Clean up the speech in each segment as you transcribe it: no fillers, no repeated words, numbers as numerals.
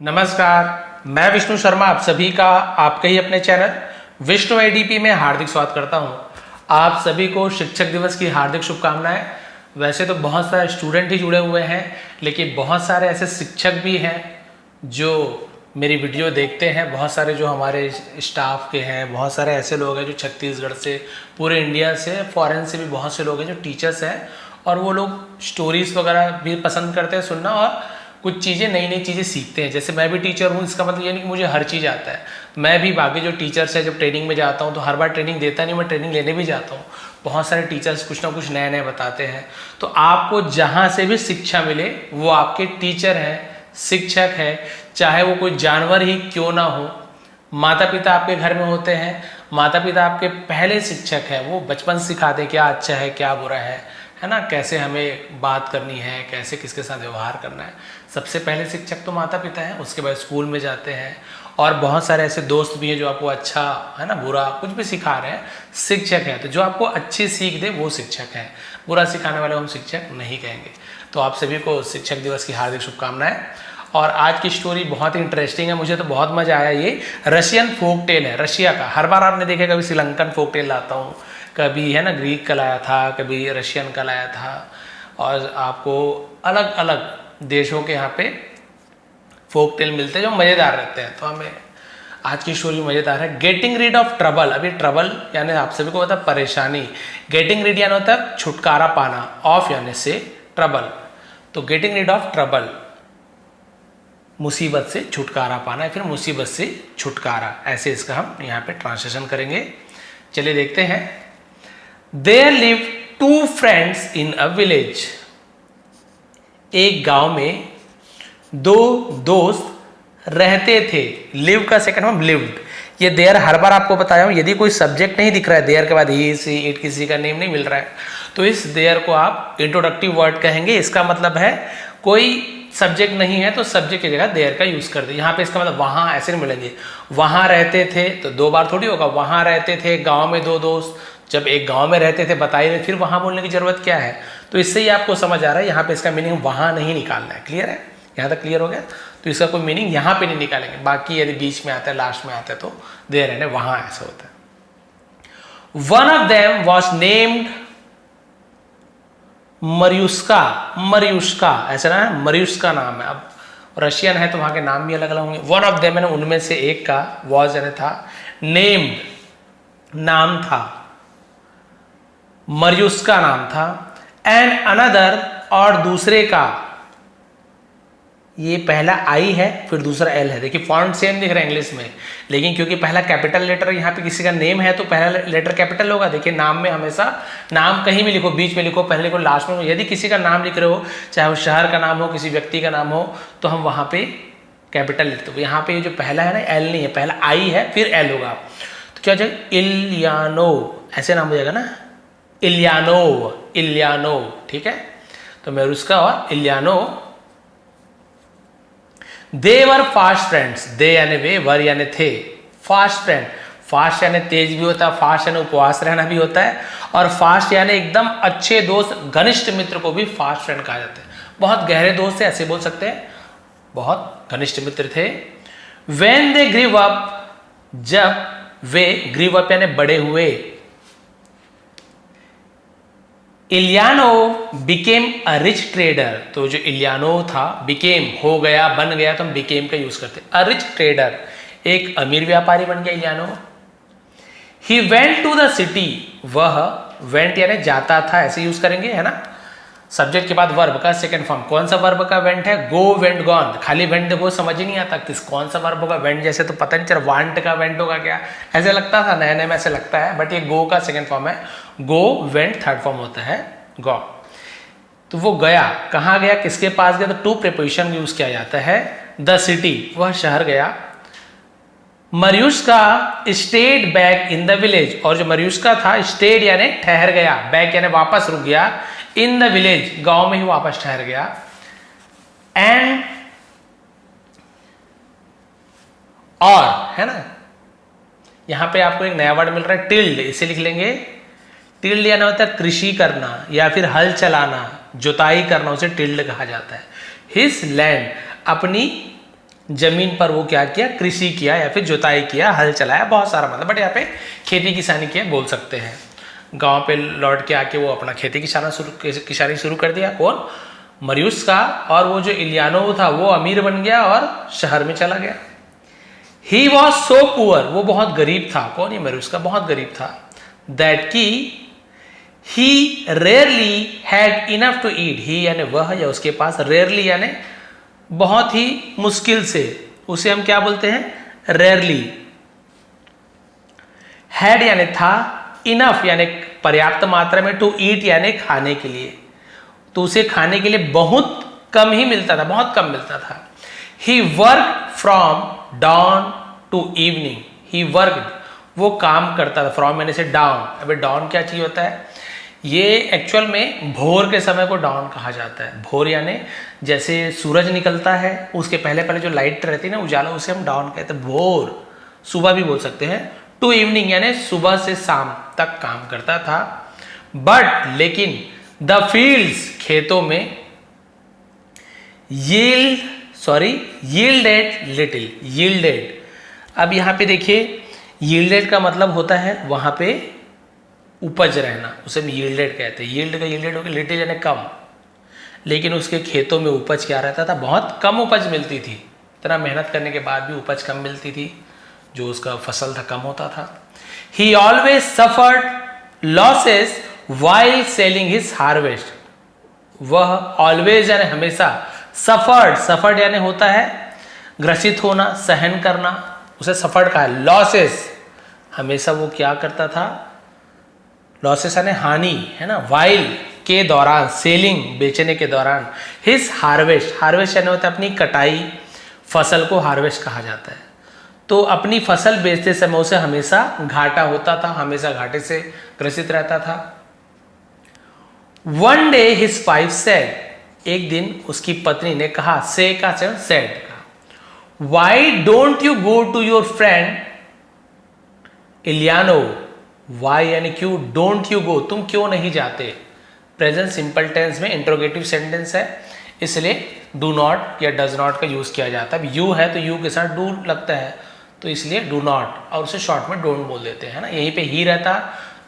नमस्कार, मैं विष्णु शर्मा आप सभी का आपके ही अपने चैनल विष्णु एडीपी में हार्दिक स्वागत करता हूं। आप सभी को शिक्षक दिवस की हार्दिक शुभकामनाएं। वैसे तो बहुत सारे स्टूडेंट ही जुड़े हुए हैं, लेकिन बहुत सारे ऐसे शिक्षक भी हैं जो मेरी वीडियो देखते हैं। बहुत सारे जो हमारे स्टाफ के हैं, बहुत सारे ऐसे लोग हैं जो छत्तीसगढ़ से, पूरे इंडिया से, फॉरेन से भी बहुत से लोग हैं जो टीचर्स हैं, और वो लोग स्टोरीज़ वगैरह भी पसंद करते हैं सुनना और कुछ चीज़ें नई नई चीज़ें सीखते हैं। जैसे मैं भी टीचर हूँ, इसका मतलब ये नहीं कि मुझे हर चीज़ आता है। मैं भी बाकी जो टीचर्स हैं, जब ट्रेनिंग में जाता हूँ तो हर बार ट्रेनिंग देता नहीं, मैं ट्रेनिंग लेने भी जाता हूँ। बहुत सारे टीचर्स कुछ ना कुछ नए नए बताते हैं। तो आपको जहाँ से भी शिक्षा मिले वो आपके टीचर हैं, शिक्षक है, चाहे वो कोई जानवर ही क्यों ना हो। माता पिता आपके घर में होते हैं, माता पिता आपके पहले शिक्षक हैं। वो बचपन से सिखाते क्या अच्छा है क्या बुरा है ना, कैसे हमें बात करनी है, कैसे किसके साथ व्यवहार करना है। सबसे पहले शिक्षक तो माता पिता हैं, उसके बाद स्कूल में जाते हैं, और बहुत सारे ऐसे दोस्त भी हैं जो आपको अच्छा है ना बुरा कुछ भी सिखा रहे हैं। शिक्षक है तो जो आपको अच्छी सीख दे वो शिक्षक है, बुरा सिखाने वाले हम शिक्षक नहीं कहेंगे। तो आप सभी को शिक्षक दिवस की हार्दिक शुभकामनाएं। और आज की स्टोरी बहुत ही इंटरेस्टिंग है, मुझे तो बहुत मजा आया। ये रशियन फोक टेल है, रशिया का। हर बार आपने देखा कभी श्रीलंकन फोक टेल लाता हूँ, कभी है ना ग्रीक का लाया था, कभी रशियन का लाया था, और आपको अलग अलग देशों के यहाँ पे फोक टेल मिलते हैं जो मज़ेदार रहते हैं। तो हमें आज की स्टोरी मज़ेदार है। Getting read of trouble. अभी ट्रबल यानी आप सभी को पता है परेशानी। गेटिंग रीड यानी होता है छुटकारा पाना, ऑफ यानी से, ट्रबल। तो गेटिंग रीड ऑफ ट्रबल, मुसीबत से छुटकारा पाना, फिर मुसीबत से छुटकारा, ऐसे इसका हम यहाँ पे ट्रांसलेशन करेंगे। चलिए देखते हैं। There lived two friends in a village. एक गांव में दो दोस्त रहते थे। लिव का सेकंड फॉर्म लिव्ड। ये देयर हर बार आपको बताया हूं, यदि कोई सब्जेक्ट नहीं दिख रहा है, देयर के बाद ही सी इट किसी का नेम नहीं मिल रहा है, तो इस देयर को आप इंट्रोडक्टिव वर्ड कहेंगे। इसका मतलब है कोई सब्जेक्ट नहीं है तो सब्जेक्ट की जगह देयर का यूज कर दे। यहाँ पे इसका मतलब वहां ऐसे नहीं मिलेंगे। वहां रहते थे तो दो बार थोड़ी होगा। वहां रहते थे, गांव में दो दोस्त, जब एक गांव में रहते थे बताइए, फिर वहां बोलने की जरूरत क्या है। तो इससे ही आपको समझ आ रहा है यहाँ पे इसका मीनिंग वहां नहीं निकालना है। क्लियर है? यहाँ तक क्लियर हो गया? तो इसका कोई मीनिंग यहाँ पे नहीं निकालेंगे। बाकी यदि बीच में आता है, लास्ट में आता है, तो देयर है वहां ऐसा होता है। One of them was named Mariushka. Mariushka ऐसा ना है, मरियुस्का नाम है। अब रशियन है तो वहां के नाम भी अलग अलग होंगे। वन ऑफ देम मैंने उनमें से एक का, वॉज यानी था, नेम्ड नाम था, मरियुस्का नाम था, एंड अनदर और दूसरे का, ये पहला आई है फिर दूसरा एल है। देखिए फॉन्ट सेम दिख रहा है इंग्लिश में, लेकिन क्योंकि पहला कैपिटल लेटर यहाँ पे किसी का नेम है तो पहला लेटर कैपिटल होगा। देखिए नाम में हमेशा नाम कहीं भी लिखो, बीच में लिखो, पहले लिखो, लास्ट में। यदि किसी का नाम लिख रहे हो, चाहे वो शहर का नाम हो, किसी व्यक्ति का नाम हो, तो हम वहां पे कैपिटल लिखते हो। यहाँ पे ये जो पहला है ना, एल नहीं है, पहला आई है फिर एल होगा। तो क्या हो जाएगा? इलियानो, ऐसे नाम हो जाएगा ना, इलियानो, इलियानो। ठीक है, तो मरियुस्का और इलियानो, दे वर फास्ट फ्रेंड्स। दे यानी वे, वर यानी थे, फास्ट फ्रेंड। फास्ट यानी तेज भी होता है, फास्ट यानी उपवास रहना भी होता है, और फास्ट यानी एकदम अच्छे दोस्त, घनिष्ठ मित्र को भी फास्ट फ्रेंड कहा जाता है। बहुत गहरे दोस्त है ऐसे बोल सकते हैं, बहुत घनिष्ठ मित्र थे। When they grew up, जब वे, ग्रीव अप यानी बड़े हुए, इलियानो बिकेम अ रिच ट्रेडर। तो जो इलियानो था, बिकेम हो गया, बन गया, तो हम बिकेम का यूज करते हैं। अ रिच ट्रेडर, एक अमीर व्यापारी बन गया Iliano. He went to the city, वह, वेंट यानी जाता था, ऐसे यूज करेंगे है ना। सब्जेक्ट के बाद वर्ब का सेकंड फॉर्म। कौन सा वर्ब का वेंट है? गो, वेंट, गॉन। खाली वेंट देखो समझ ही नहीं आता किस कौन सा वर्ब होगा। वेंट जैसे तो पता नहीं चल, वांट का वेंट होगा क्या, ऐसे लगता था, नए नए में ऐसे लगता है, बट ये गो का सेकंड फॉर्म है। गो, वेंट थर्ड फॉर्म होता है गॉ। तो वो गया, कहाँ गया, किसके पास गया? तो टू प्रीपोजिशन यूज किया जाता है। द सिटी, वह शहर गया। Mariushka stayed back in the village, और जो मरियुस्का था, स्टेड यानी ठहर गया, बैक यानी वापस रुक गया, इन द विलेज गांव में ही वापस ठहर गया। एंड, और है ना, यहां पे आपको एक नया वर्ड मिल रहा है, टिल्ड, इसे लिख लेंगे। टिल्ड यानी होता है कृषि करना या फिर हल चलाना, जुताई करना, उसे टिल्ड कहा जाता है। हिज लैंड, अपनी जमीन पर वो क्या किया, कृषि किया या फिर जुताई किया, हल चलाया, बहुत सारा मतलब, बट यहाँ पे खेती किसानी किया बोल सकते हैं। गांव पे लौट के आके वो अपना खेती किसानी शुरू कर दिया। कौन? मरियुस का। और वो जो इलियानोव था वो अमीर बन गया और शहर में चला गया। ही वॉज सो पुअर, वो बहुत गरीब था। कौन? ये मरियुस का बहुत गरीब था। दैट की he rarely had enough to eat, he यानी वह या उसके पास, रेयरली यानी बहुत ही मुश्किल से, उसे हम क्या बोलते हैं? रेयरली। हैड यानी था, इनफ यानी पर्याप्त मात्रा में, टू ईट यानी खाने के लिए, तो उसे खाने के लिए बहुत कम ही मिलता था, बहुत कम मिलता था। He work from dawn to evening, he worked, वो काम करता था, फ्रॉम यानी से डाउन। अबे डाउन क्या चीज होता है? ये एक्चुअल में भोर के समय को डाउन कहा जाता है। भोर यानी जैसे सूरज निकलता है उसके पहले पहले जो लाइट रहती है ना, उजाला, उसे हम डाउन कहते हैं। भोर, सुबह भी बोल सकते हैं। टू इवनिंग यानी सुबह से शाम तक काम करता था। बट लेकिन द फील्ड्स, खेतों में, यील्डेड लिटिल, यील्डेड। अब यहां पे देखिए, यील्डेड का मतलब होता है वहां पे उपज रहना, उसे हम यील्डेड कहते हैं। यील्ड का यील्डेड हो गया, लिटिल यानी कम। लेकिन उसके खेतों में उपज क्या रहता था? बहुत कम उपज मिलती थी। इतना मेहनत करने के बाद भी उपज कम मिलती थी, जो उसका फसल था कम होता था। ही always suffered losses while selling his harvest, वह ऑलवेज यानी हमेशा, सफर्ड यानी होता है ग्रसित होना, सहन करना, उसे सफर्ड कहा है। लॉसेस, हमेशा वो क्या करता था? लॉसेस यानी हानि, है ना। वाइल के दौरान, सेलिंग बेचने के दौरान, हिज हार्वेस्ट, हार्वेस्ट यानी होता है अपनी कटाई, फसल को हार्वेस्ट कहा जाता है। तो अपनी फसल बेचते समय उसे हमेशा घाटा होता था, हमेशा घाटे से ग्रसित रहता था। One day his wife said, एक दिन उसकी पत्नी ने कहा, से का सेड का, why don't you go to your friend Ilianov, why यानी क्यों, डोंट यू गो, तुम क्यों नहीं जाते। प्रेजेंट सिंपल टेंस में इंट्रोगेटिव सेंटेंस है, इसलिए डू नॉट या डज नॉट का यूज किया जाता है। यू है तो यू के साथ डू लगता है, तो इसलिए डू नॉट, और उसे शॉर्ट में डोंट बोल देते हैं, है ना। यहीं पे ही रहता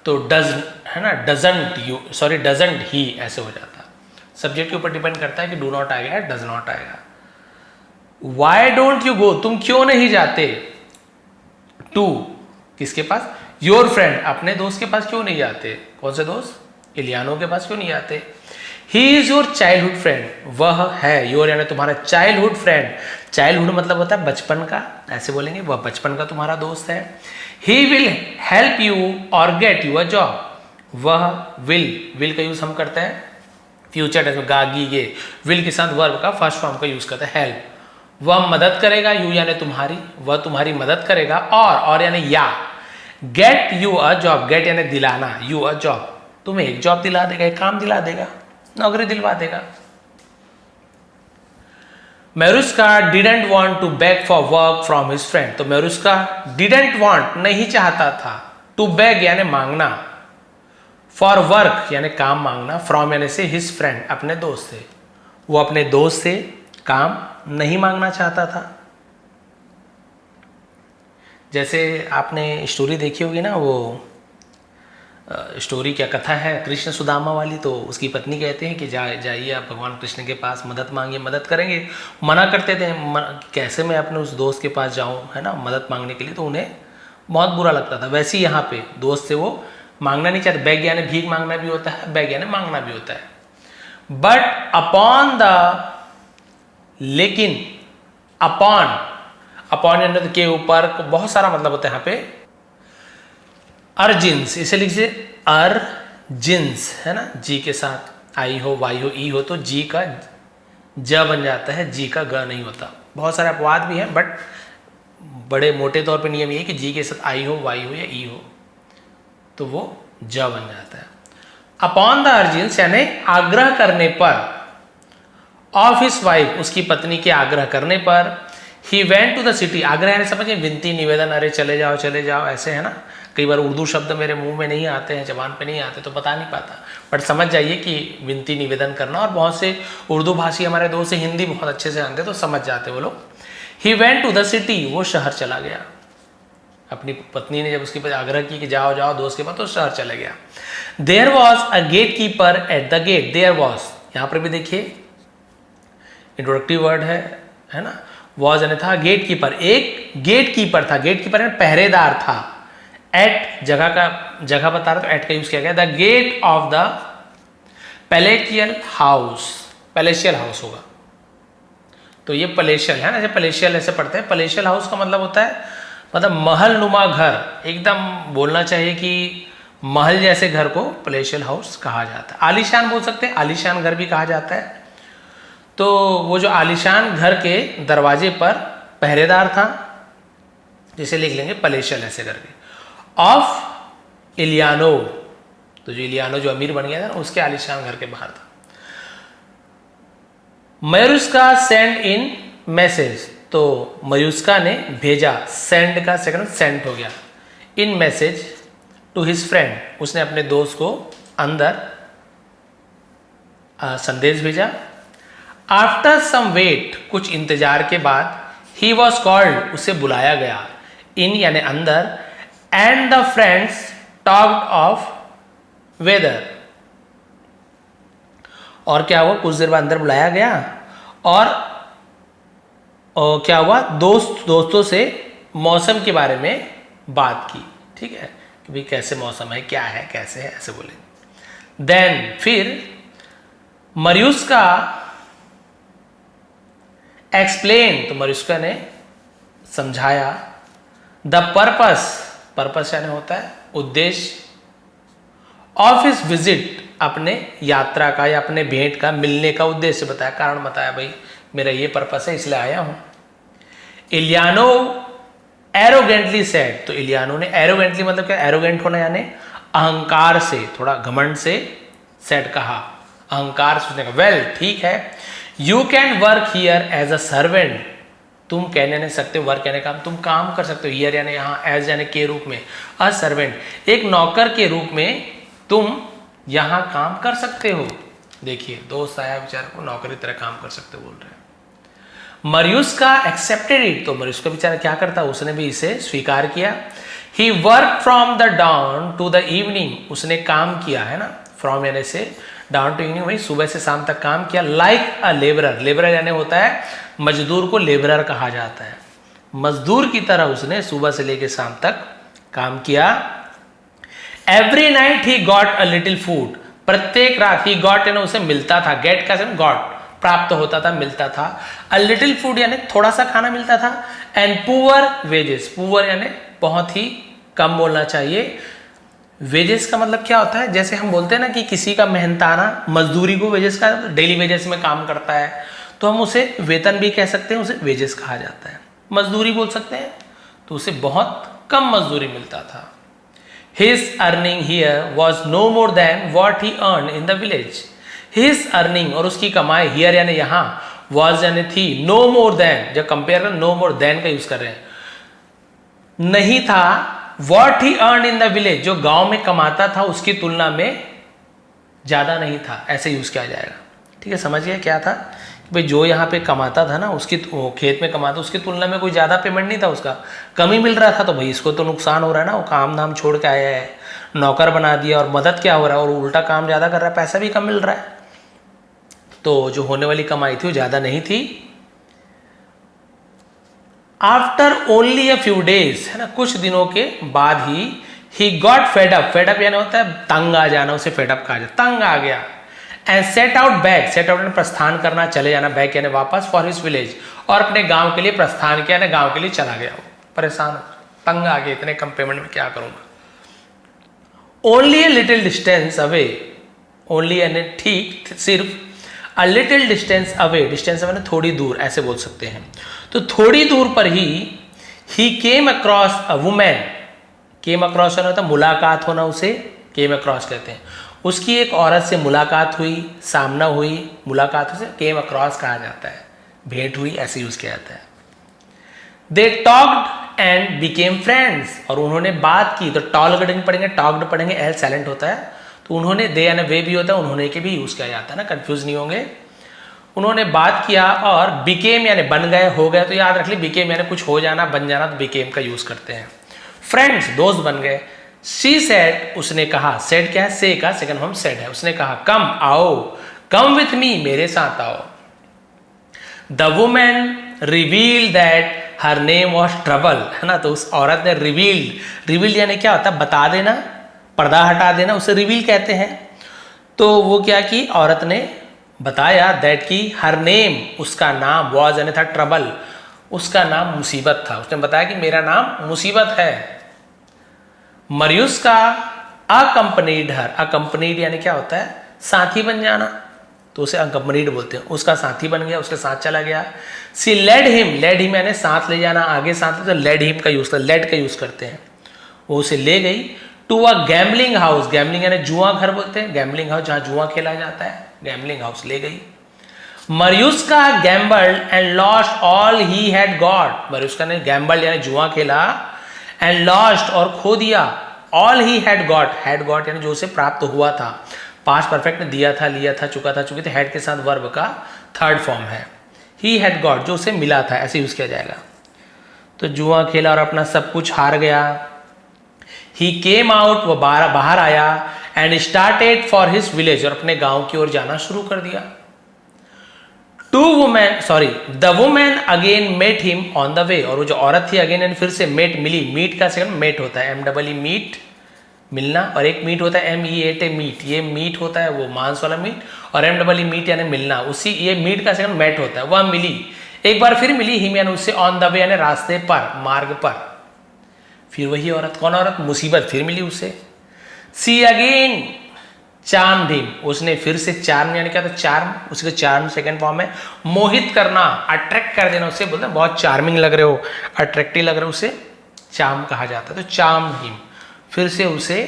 तो डज, है ना, डजंट यू, सॉरी डजंट ही, ऐसे हो जाता। सब्जेक्ट के ऊपर डिपेंड करता है कि डू नॉट आएगा या डज नॉट आएगा। वाई डोंट यू गो, तुम क्यों नहीं जाते। टू, किसके पास? योर फ्रेंड, अपने दोस्त के पास क्यों नहीं जाते। कौन से दोस्त? इलियानो के पास क्यों नहीं जाते। He is your childhood friend, वह है, योर यानी तुम्हारा, चाइल्डहुड फ्रेंड, चाइल्डहुड मतलब होता है बचपन का, ऐसे बोलेंगे, वह बचपन का तुम्हारा दोस्त है। ही विल हेल्प यू और गेट यू अ जॉब, वह विल का यूज हम करते हैं फ्यूचर टेंस में, गागी ये, विल के साथ वर्ब का फर्स्ट फॉर्म का यूज करते हैं, हेल्प। वह मदद करेगा, यू यानी तुम्हारी, वह तुम्हारी मदद करेगा, और यानी या। Get you a job, get यानी दिलाना, यू अ जॉब, तुम्हें एक जॉब दिला देगा, एक काम दिला देगा, नौकरी दिलवा देगा। Meruska didn't want to beg for work from his friend, तो मेरुस्का डिडेंट वांट नहीं चाहता था, टू बेग यानी मांगना, फॉर वर्क यानी काम मांगना, फ्रॉम यानी से हिज फ्रेंड अपने दोस्त से, वो अपने दोस्त से काम नहीं मांगना चाहता था। जैसे आपने स्टोरी देखी होगी ना, वो स्टोरी क्या कथा है कृष्ण सुदामा वाली, तो उसकी पत्नी कहते हैं कि जाइए आप भगवान कृष्ण के पास, मदद मांगिए, मदद करेंगे। मना करते थे, कैसे मैं अपने उस दोस्त के पास जाऊं, है ना, मदद मांगने के लिए, तो उन्हें बहुत बुरा लगता था। वैसे ही यहाँ पे दोस्त से वो मांगना नहीं चाहते। बेग यानी भीख मांगना भी होता है, बेग यानी मांगना भी होता है। बट अपॉन द, लेकिन, अपॉन यानी के ऊपर, बहुत सारा मतलब होता है यहाँ पे। अर्जिन्स, इसे लिखिए अर्जिन्स, है ना, जी के साथ, आई हो, वाई हो, ई हो, तो जी का ज बन जाता है, जी का ग नहीं होता। बहुत सारे अपवाद भी हैं, बट बड़े मोटे तौर पे नियम ये है कि जी के साथ आई हो, वाई हो या ई हो तो वो ज बन जाता है। अपॉन द अर्जिन्स यानी आग्रह करने पर, ऑफ हिज वाइफ उसकी पत्नी के आग्रह करने पर, he went to the city, आग्रह यानी समझिए विनती, निवेदन, अरे चले जाओ, ऐसे, है ना। कई बार उर्दू शब्द मेरे मुंह में नहीं आते हैं, जबान पे नहीं आते, तो बता नहीं पाता, बट समझ जाइए कि विनती निवेदन करना। और बहुत से उर्दू भाषी हमारे दोस्त से हिंदी बहुत अच्छे से जानते, तो समझ जाते वो लोग। He went to the city, वो शहर चला गया। अपनी पत्नी ने जब उसके पास आग्रह की कि जाओ जाओ दोस्त के पास, तो शहर चला गया। There was a gate keeper at the gate, there was, यहां पर भी देखिए इंट्रोडक्टिव वर्ड है ना, वॉज यानी था, गेट कीपर, एक गेट कीपर था, गेट कीपर पहरेदार था, एट जगह बता रहा तो एट का यूज किया गया, the gate of the palatial house, palatial house होगा, तो ये पैलेशियल है ना, जैसे पैलेशियल ऐसे पढ़ते हैं, पैलेशियल हाउस का मतलब होता है मतलब महल नुमा घर, एकदम बोलना चाहिए कि महल जैसे घर को पैलेशियल हाउस कहा जाता है। आलीशान बोल सकते हैं, आलीशान घर भी कहा जाता है। तो वो जो आलीशान घर के दरवाजे पर पहरेदार था, जिसे लिख लेंगे पैलेशियल ऐसे करके, ऑफ इलियानो, तो जो इलियानो जो अमीर बन गया था ना, उसके आलीशान घर के बाहर था। मयूस्का सेंड इन मैसेज, तो मयूस्का ने भेजा, सेंड का सेकंड सेंट हो गया, इन मैसेज टू हिज फ्रेंड, उसने अपने दोस्त को अंदर संदेश भेजा। आफ्टर सम वेट, कुछ इंतजार के बाद, ही वॉज कॉल्ड, उसे बुलाया गया, इन यानी अंदर, and the friends talked of weather, और क्या हुआ, कुछ देर बाद अंदर बुलाया गया और क्या हुआ, दोस्तों से मौसम के बारे में बात की, ठीक है, कि भाई कैसे मौसम है, क्या है, कैसे है, ऐसे बोले। देन फिर मयूस्का एक्सप्लेन, तो मयूस्का ने समझाया, द पर्पस यानी होता है उद्देश्य, ऑफ हिज विजिट, अपने यात्रा का या अपने भेंट का, मिलने का उद्देश्य बताया, कारण बताया, भाई मेरा ये पर्पस है इसलिए आया हूं। इलियानो एरोगेंटली सेड, तो इलियानो ने एरोगेंटली मतलब क्या, एरोगेंट होना यानी अहंकार से, थोड़ा घमंड से, सेड कहा, अहंकार से उसने कहा, वेल ठीक है, you can work here as a servant, तुम कहने नहीं सकते, वर्क यानी काम, तुम काम कर सकते हो, हियर यानी यहाँ, एज यानी के रूप में, अ सर्वेंट, एक नौकर के रूप में तुम यहां काम कर सकते हो। देखिए दोस्त आया बेचारा को नौकरी तरह काम कर सकते बोल रहे हैं। मयूस्का एक्सेप्टेड इट, तो मयूस्का बेचारा क्या करता, उसने भी इसे स्वीकार किया। He work from the down to the evening, उसने काम किया है ना, फ्रॉम यानी से, डाउन टू इवनिंग, वही सुबह से शाम तक काम किया। लाइक अ लेबरर, लेबरर यानी होता है मजदूर को लेबरर कहा जाता है, मजदूर की तरह उसने सुबह से लेकर शाम तक काम किया। Every night he got a little food, प्रत्येक रात, ही गॉट यानी उसे मिलता था, गेट का गॉट, प्राप्त होता था, मिलता था, अ लिटिल फूड यानी थोड़ा सा खाना मिलता था, एंड पुअर वेजेस, पुअर यानी बहुत ही कम बोलना चाहिए। वेजेस का मतलब क्या होता है, जैसे हम बोलते हैं ना कि किसी का मेहनताना मजदूरी को वेजेस का, डेली वेजेस में काम करता है, तो हम उसे वेतन भी कह सकते हैं, उसे वेजेस कहा जाता है, मजदूरी बोल सकते हैं, तो उसे बहुत कम मजदूरी मिलता था। His earning here was no more than what he earned in the village. His earning, और उसकी कमाई, here यानी यहाँ, was यानी थी, no more than, जब कंपेयर कर no more than का यूज कर रहे हैं, नहीं था, what he earned in the village, जो गांव में कमाता था उसकी तुलना में ज्यादा नहीं था, ऐसे यूज किया जाएगा। ठीक है, समझिए क्या था, भाई जो यहाँ पे कमाता था ना, उसकी खेत में कमाता, उसकी तुलना में कोई ज़्यादा पेमेंट नहीं था, उसका कमी मिल रहा था, तो भाई इसको तो नुकसान हो रहा है ना, वो काम धाम छोड़ के आया है, नौकर बना दिया, और मदद क्या हो रहा है, और उल्टा काम ज़्यादा कर रहा है, पैसा भी कम मिल रहा है, तो जो होने वाली कमाई थी वो ज़्यादा नहीं थी। After only a few days, है ना, कुछ दिनों के बाद ही गॉट फेडअप, फेडअप यानी होता है तंग आ जाना, उसे फेडअप कहा जाता, तंग आ गया। And set out back, set out प्रस्थान करना, चले जाना, बैक यानी वापस, फॉर हिज विलेज, और अपने गांव के लिए प्रस्थान किया, ना गांव के लिए चला गया, वो परेशान, तंग आ गया, इतने कम पेमेंट में क्या करूंगा। Only a little distance away, only यानी ठीक, सिर्फ, a little distance away, distance away थोड़ी दूर, ऐसे बोल सकते हैं, तो थोड़ी दूर पर he came across a women, came across होता है मुलाकात होना, उसे केम अक्रॉस कहते हैं, उसकी एक औरत से मुलाकात हुई, सामना हुई, मुलाकात उसे केम अक्रॉस कहा जाता है, भेंट हुई, ऐसे यूज किया जाता है। They talked and became friends, और उन्होंने बात की, तो टॉल्ड नहीं पढ़ेंगे, टॉक्ड पढ़ेंगे, एल साइलेंट होता है, तो उन्होंने, दे यानी वे भी होता है, उन्होंने के भी यूज किया जाता है ना, कंफ्यूज नहीं होंगे। उन्होंने बात किया और बिकेम यानी बन गए, हो गए, तो याद रख ली बिकेम यानी कुछ हो जाना, बन जाना, तो बिकेम का यूज करते हैं। फ्रेंड्स दोस्त बन गए। शी सेड उसने कहा, सेड क्या है, से का सेकंड फॉर्म सेड है, उसने कहा कम आओ, कम विथ मी मेरे साथ आओ। The women revealed that her name was trouble, है ना, तो उस औरत ने रिवील्ड यानी क्या होता है, बता देना, पर्दा हटा देना, उसे रिवील कहते हैं। तो वो क्या की औरत ने बताया दैट की हर नेम उसका नाम, वॉज यानी था ट्रबल, उसका नाम मुसीबत था, उसने बताया कि मेरा नाम मुसीबत है। मरियुस्का अकम्पनीड हर, अकम्पनीड यानी क्या होता है, साथी बन जाना, तो उसे अकम्पनीड बोलते हैं, उसका साथी बन गया, उसके साथ चला गया। सी लेड हिम यानी साथ ले जाना, आगे साथ, तो लेड हिम का यूज कर, लेड का यूज करते हैं, वो उसे ले गई to a gambling house, gambling यानी जुआ घर बोलते हैं, गैम्बलिंग हाउस जहां जुआ खेला जाता है, गैम्बलिंग हाउस ले गई। Mariushka gambled and lost all he had got, Mariushka ने गैम्बल्ड यानी जुआ खेला, एंड लॉस्ट और खो दिया, ऑल ही हैड गॉट यानी जो उसे प्राप्त हुआ था, पास्ट परफेक्ट में दिया था, लिया था, चुका था, चुकी थी, हैड के साथ वर्ब का थर्ड फॉर्म है। ही हैड गॉट जो उसे मिला था, ऐसे यूज किया जाएगा। तो जुआ खेला और अपना सब कुछ हार गया। ही केम आउट वो बाहर आया, and started for his village और अपने गांव की ओर जाना शुरू कर दिया। The women again met him on the way, और वो जो औरत थी अगेन यानी फिर से मेट मिली, मीट का सेकंड मेट होता है, MEE मीट मिलना, और एक मीट होता है MEAT मीट, ये मीट होता है वो मांस वाला मीट, और MEE मीट यानी मिलना, उसी ये मीट का सेकंड मेट होता है, वह मिली, एक बार फिर मिली, हिम यानी उससे, ऑन द वे यानी रास्ते पर, मार्ग पर। फिर वही औरत, कौन औरत, मुसीबत, फिर मिली उसे। सी अगेन चार्म हिम, उसने फिर से चार्म यानी क्या था, चार्म, उसके चार्म सेकंड फॉर्म है, मोहित करना, अट्रैक्ट कर देना, उससे बोलते हैं बहुत चार्मिंग लग रहे हो, अट्रैक्टिव लग रहे हो, उसे चार्म कहा जाता है। तो चार्म हिम, फिर से उसे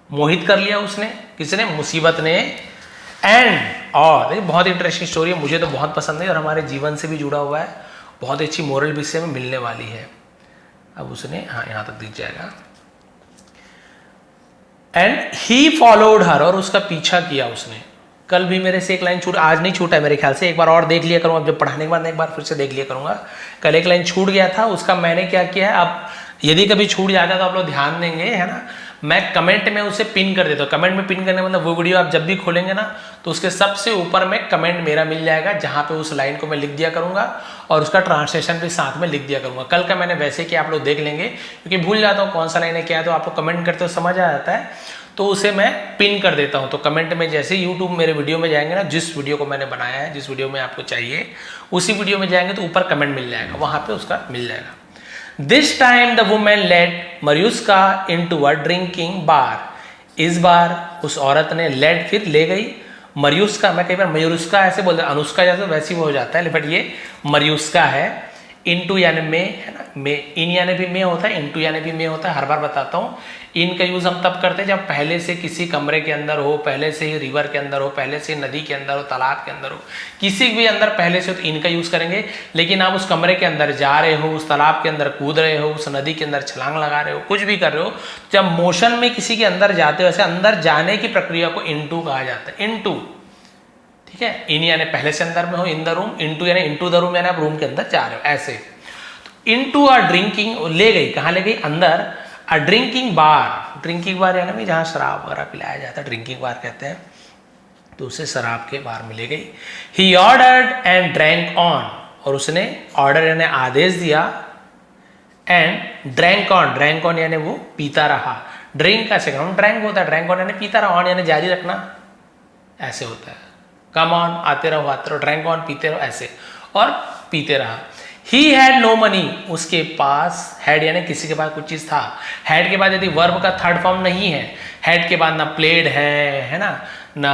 मोहित कर लिया उसने, किसने, मुसीबत ने। एंड और देखिए बहुत इंटरेस्टिंग स्टोरी है, मुझे तो बहुत पसंद है और हमारे जीवन से भी जुड़ा हुआ है, बहुत अच्छी मोरल भी इससे में मिलने वाली है। अब उसने, हाँ यहाँ तक दिख जाएगा। एंड ही फॉलोड हर, और उसका पीछा किया उसने। कल भी मेरे से एक लाइन छूट, आज नहीं छूटा है मेरे ख्याल से, एक बार और देख लिया करूँगा, अब जब पढ़ाने के बाद एक बार फिर से देख लिया करूँगा। कल एक लाइन छूट गया था, उसका मैंने क्या किया है, अब यदि कभी छूट जाता है तो आप लोग ध्यान देंगे, है ना, मैं कमेंट में उसे पिन कर देता हूँ। कमेंट में पिन करने मतलब वो वीडियो आप जब भी खोलेंगे ना, तो उसके सबसे ऊपर में कमेंट मेरा मिल जाएगा, जहाँ पे उस लाइन को मैं लिख दिया करूँगा और उसका ट्रांसलेशन भी साथ में लिख दिया करूँगा। कल का मैंने वैसे कि आप लोग देख लेंगे, क्योंकि भूल जाता हूँ कौन सा लाइन है क्या है, तो आपको कमेंट करते हो समझ आ जाता है, तो उसे मैं पिन कर देता हूँ। तो कमेंट में जैसे यूट्यूब मेरे वीडियो में जाएंगे ना, जिस वीडियो को मैंने बनाया है, जिस वीडियो में आपको चाहिए उसी वीडियो में जाएंगे तो ऊपर कमेंट मिल जाएगा, वहाँ पे उसका मिल जाएगा। This time the women led Mariushka into a drinking bar, इस बार उस औरत ने लेड फिर ले गई मरियुस्का, मैं कई बार मयूरुस्का ऐसे बोलते हैं, अनुष्का जैसे वैसे ही हो जाता है, बट ये मरियुस्का है। इनटू यानी में, है ना, में, इन यानी भी में होता है, इनटू यानी भी में होता है, हर बार बताता हूँ। इन का यूज हम तब करते हैं जब पहले से किसी कमरे के अंदर हो, पहले से ही रिवर के अंदर हो, पहले से नदी के अंदर हो, तालाब के अंदर हो, किसी भी अंदर पहले से हो तो इनका यूज करेंगे। लेकिन आप उस कमरे के अंदर जा रहे हो, उस तालाब के अंदर कूद रहे हो, उस नदी के अंदर छलांग लगा रहे हो, कुछ भी कर रहे हो, जब मोशन में किसी के अंदर जाते हो, ऐसे अंदर जाने की प्रक्रिया को इनटू कहा जाता है, इनटू, ठीक है। इन यानी पहले से अंदर में हो, इन द रूम, इनटू यानी इनटू द रूम यानी आप रूम के अंदर जा रहे हो, ऐसे। इनटू अ ड्रिंकिंग, ले गई, कहाँ ले गई, अंदर। अ ड्रिंकिंग बार, ड्रिंकिंग बार यानी भी जहाँ शराब वगैरह पिलाया जाता है, ड्रिंकिंग बार कहते हैं, तो उसे शराब के बार में ले गई। He ordered and drank on, और उसने ऑर्डर यानी आदेश दिया, एंड ड्रैंक ऑन यानी वो पीता रहा। ड्रिंक का सेकंड ड्रैंक होता है, ड्रैंक ऑन यानी पीता रहा, ऑन यानी जारी रखना, ऐसे होता है। कम ऑन, आते रहो, ड्रैंक ऑन, पीते रहो, ऐसे, और पीते रहा। ही हैड नो मनी, उसके पास, हैड यानी किसी के पास कुछ चीज था। हैड के बाद यदि वर्ब का थर्ड फॉर्म नहीं है, हैड के बाद ना प्लेड है ना, ना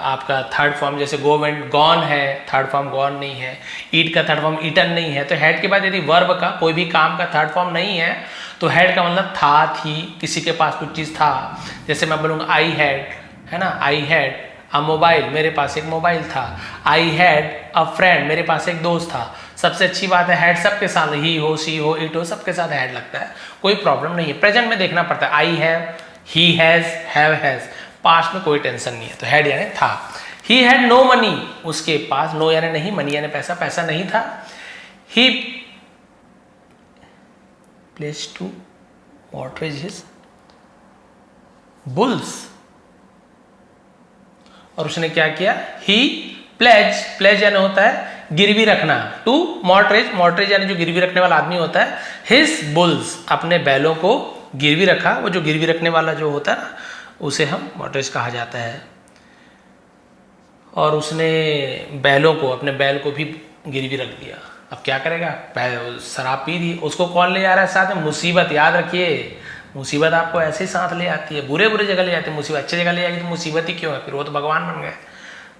आपका थर्ड फॉर्म जैसे गो वेंट गॉन है, थर्ड फॉर्म गॉन नहीं है, ईट का थर्ड फॉर्म ईटन नहीं है, तो हैड के बाद यदि वर्ब का कोई भी काम का थर्ड फॉर्म नहीं है, तो हैड का मतलब था, थी, किसी के पास कुछ चीज था। जैसे मैं बोलूँगा आई हैड, है ना, आई हैड अ मोबाइल, मेरे पास एक मोबाइल था। आई हैड अ फ्रेंड, मेरे पास एक दोस्त था। सबसे अच्छी बात है हैड सबके साथ, ही हो, शी हो, इट हो, सबके साथ हैड लगता है, कोई प्रॉब्लम नहीं है। प्रेजेंट में देखना पड़ता है, I have, he has, have has, past में कोई टेंशन नहीं है, तो हैड यानी था। ही हैड नो मनी, उसके पास, नो यानी नहीं, मनी यानी पैसा, पैसा नहीं था। He place to mortgage his bulls, और उसने क्या किया, ही प्लेज, प्लेज यानी होता है गिरवी रखना, टू मॉर्टगेज, मॉर्टगेज यानी जो गिरवी रखने वाला आदमी होता है, हिज बुल्स, अपने बैलों को गिरवी रखा। वो जो गिरवी रखने वाला जो होता है ना, उसे हम मॉर्टगेज कहा जाता है। और उसने बैलों को, अपने बैल को भी गिरवी रख दिया। अब क्या करेगा, शराब पी दी, उसको कौन ले जा रहा है साथ में, मुसीबत। याद रखिए, मुसीबत आपको ऐसे ही साथ ले आती है, बुरे बुरे जगह ले जाती है मुसीबत। अच्छी जगह ले जाएगी तो मुसीबत ही क्यों है, फिर वो तो भगवान बन गए।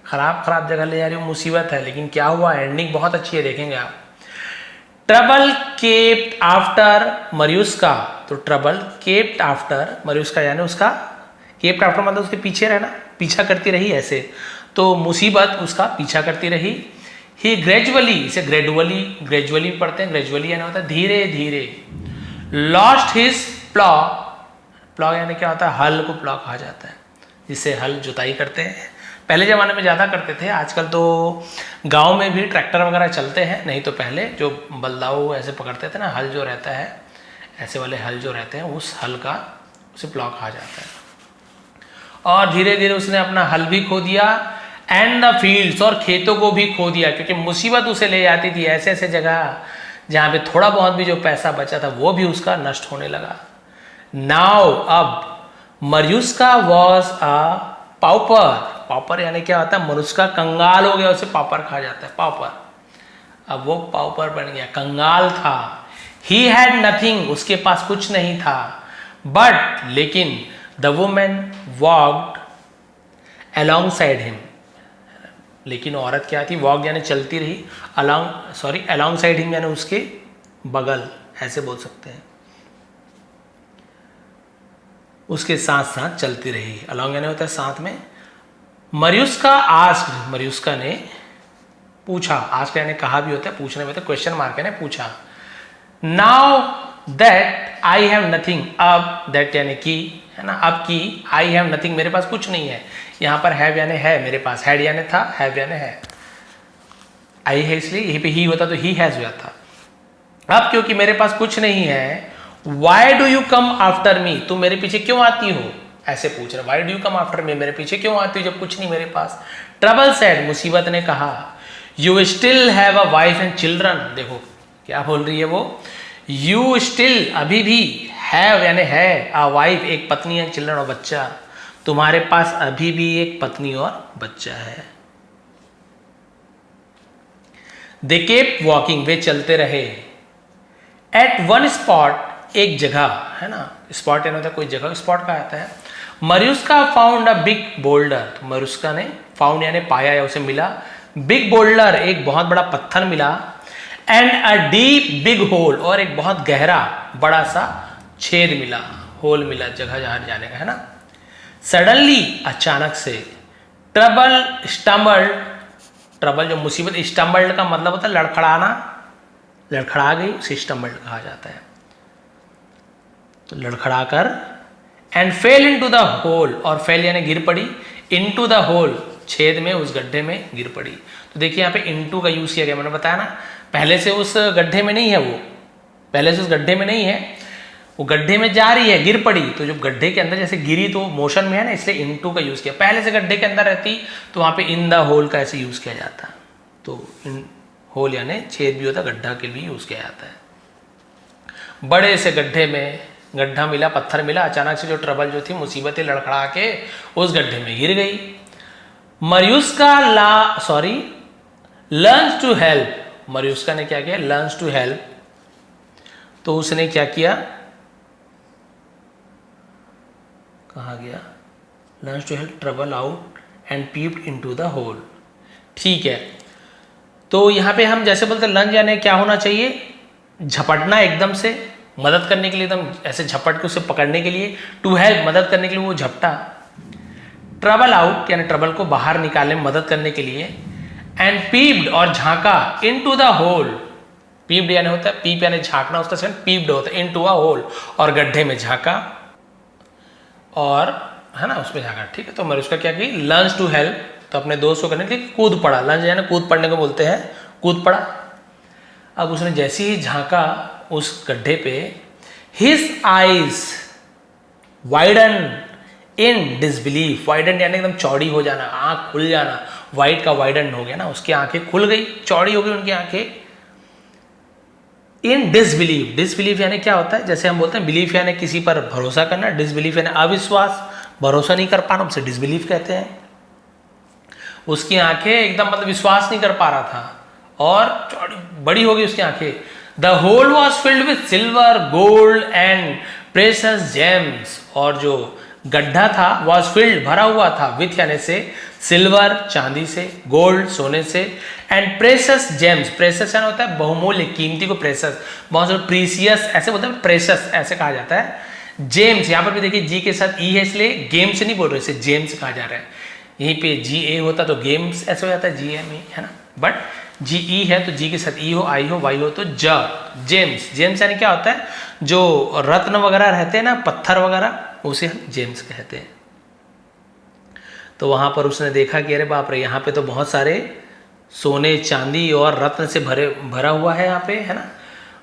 खराब जगह ले जा रही हो, मुसीबत है। लेकिन क्या हुआ, एंडिंग बहुत अच्छी है, देखेंगे आप। ट्रबल केप्ट आफ्टर मरियुस्का, तो ट्रबल केप्ट आफ्टर मरियुस्का यानी उसका, केप्ट आफ्टर मतलब उसके पीछे रहना, पीछा करती रही ऐसे, तो मुसीबत उसका पीछा करती रही। ही ग्रेजुअली, इसे ग्रेजुअली पढ़ते हैं, ग्रेजुअली यानी होता है धीरे धीरे। लॉस्ट हिज प्लॉ, प्लॉ यानी क्या होता है, हल को प्लॉ कहा जाता है, जिससे हल जुताई करते हैं। पहले ज़माने में ज़्यादा करते थे, आजकल तो गांव में भी ट्रैक्टर वगैरह चलते हैं, नहीं तो पहले जो बलदाऊ ऐसे पकड़ते थे ना, हल जो रहता है, ऐसे वाले हल जो रहते हैं, उस हल का उसे प्लॉ कहा जाता है। और धीरे धीरे उसने अपना हल भी खो दिया, एंड द फील्ड्स, और खेतों को भी खो दिया, क्योंकि मुसीबत उसे ले जाती थी ऐसे ऐसे जगह जहाँ पे थोड़ा बहुत भी जो पैसा बचा था वो भी उसका नष्ट होने लगा। नाउ, अब मरियुस्का वॉज अ पाउपर, पाउपर यानी क्या होता है, मनुष्य का कंगाल हो गया, उसे पाउपर कहा जाता है, पाउपर। अब वो पाउपर बन गया, कंगाल था। ही हैड नथिंग, उसके पास कुछ नहीं था। बट, लेकिन the women walked along side him, लेकिन औरत क्या थी, वॉक यानी चलती रही, अलॉन्ग साइड हिम यानी उसके बगल, ऐसे बोल सकते हैं, उसके साथ साथ चलती रही। अलॉन्ग यानी होता है साथ में। मरियुस्का आस्क्ड, मरियुस्का ने पूछा, आस्क्ड यानी कहा भी होता है, पूछने में तो क्वेश्चन मार्क है, पूछा। Now that I have nothing, अब दैट यानी की, है ना, अब की, आई हैव नथिंग, मेरे पास कुछ नहीं है। यहाँ पर हैव यानी है मेरे पास, हैड यानी था, हैव यानी है, आई है इसलिए, यहीं पे ही होता तो ही हैज हुआ था। अब क्योंकि मेरे पास कुछ नहीं है, why do you come after me, तुम मेरे पीछे क्यों आती हो, ऐसे पूछ रहे, why do you come after me, मेरे पीछे क्यों आती हो जब कुछ नहीं मेरे पास। ट्रबल सेड, मुसीबत ने कहा, you still have a wife and children, देखो क्या बोल रही है वो, यू स्टिल, अभी भी, हैव यानी है, अ वाइफ एक पत्नी है, चिल्ड्रन और बच्चा, तुम्हारे पास अभी भी एक पत्नी और बच्चा है। दे केप वॉकिंग, वे चलते रहे। एट वन स्पॉट, एक जगह, है ना, स्पॉट यानी होता है कोई जगह, स्पॉट का आता है। मरियुस्का फाउंड अ बिग बोल्डर, तो मरियुस्का ने फाउंड यानी पाया या उसे मिला, बिग बोल्डर एक बहुत बड़ा पत्थर मिला, and a deep big hole, और एक बहुत गहरा बड़ा सा छेद मिला, होल मिला, जगह जहां जाने का, है ना। सडनली, अचानक से, ट्रबल स्टम्बल्ड, ट्रबल जो मुसीबत, स्टम्बल्ड का मतलब होता है लड़खड़ाना, लड़खड़ा गई, उसे स्टम्बल्ड कहा जाता है, तो लड़खड़ा कर, and fell into the hole, और फेल यानी गिर पड़ी, इनटू द होल, छेद में, उस गड्ढे में गिर पड़ी। तो देखिए यहाँ पे इनटू का यूज किया गया, मैंने बताया ना, पहले से उस गड्ढे में नहीं है, वो पहले से उस गड्ढे में नहीं है, वो गड्ढे में जा रही है, गिर पड़ी, तो जब गड्ढे के अंदर जैसे गिरी तो मोशन में है ना, इसलिए इनटू का यूज किया। पहले से गड्ढे के अंदर रहती तो वहां पे इन द होल का ऐसे यूज किया जाता, तो इन होल यानी छेद भी होता, गड्ढा के लिए यूज किया जाता है। बड़े से गड्ढे में गड्ढा मिला, पत्थर मिला, अचानक से जो ट्रबल जो थी, मुसीबतें लड़खड़ा के उस गड्ढे में गिर गई। मरियुस्का लर्न्स टू हेल्प, मरियुस्का ने क्या किया, लर्न्स टू हेल्प, तो उसने क्या किया, कहा गया, learns to help trouble out and peeped into the hole. ठीक है, तो यहाँ पे हम जैसे बोलते लंज यानी क्या होना चाहिए, झपटना, एकदम से मदद करने के लिए, एकदम ऐसे झपट के उसे पकड़ने के लिए, टू हेल्प मदद करने के लिए वो झपटा। ट्रबल आउट यानी ट्रबल को बाहर निकालने में मदद करने के लिए, एंड पीप्ड और झांका, इनटू द होल, पीप्ड यानी होता है, पीप यानी झांकना, उसका सेकंड पीप्ड होता है, इनटू अ होल, और गड्ढे में झांका, और है ना उसमें झांका। ठीक है, तो मैंने उसका क्या की, लर्न्स टू हेल्प, तो अपने दोस्त को करने के लिए कूद पड़ा, लंज यानी कूद पड़ने को बोलते हैं, कूद पड़ा। अब उसने जैसे ही झांका उस गड्ढे पे, हिज आईज वाइडन इन डिसबिलीफ, वाइडन यानी एकदम चौड़ी हो जाना, आंख खुल जाना, वाइड का वाइडन हो गया ना, उसकी आंखें खुल गई, चौड़ी हो गई उनकी आंखें। इन डिसबिलीफ, डिसबिलीफ यानी क्या होता है, जैसे हम बोलते हैं बिलीफ यानी किसी पर भरोसा करना, डिसबिलीफ यानी अविश्वास, भरोसा नहीं कर पाना, उसे डिसबिलीफ कहते हैं। उसकी आंखें एकदम मतलब विश्वास नहीं कर पा रहा था और चौड़ी बड़ी हो गई उसकी आंखें। The whole was filled with silver gold and precious James, और जो गड्ढा था वॉज फिल्ड भरा हुआ था, विथ यानी से सिल्वर चांदी से, गोल्ड सोने से, एंड प्रेशस जेम्स, प्रेशस यानी होता है बहुमूल्य कीमती को, प्रेशस बहुत सारे प्रीसियस ऐसे बोलते हैं, प्रेशस ऐसे कहा जाता है। जेम्स यहाँ पर भी देखिए जी के साथ ई है, इसलिए गेम से नहीं बोल रहे, इसे जेम्स कहा जा रहा है। यहीं पे जी ए होता तो गेम्स ऐसे हो जाता है, जी एम ई है ना, बट जी ई है तो जी के साथ ई हो, आई हो, वाई हो तो ज, जेम्स। जेम्स यानी क्या होता है, जो रत्न वगैरह रहते हैं ना, पत्थर वगैरह, उसे हम जेम्स कहते हैं। तो वहां पर उसने देखा कि अरे बाप रे, यहाँ पे तो बहुत सारे सोने चांदी और रत्न से भरा हुआ है यहाँ पे, है ना।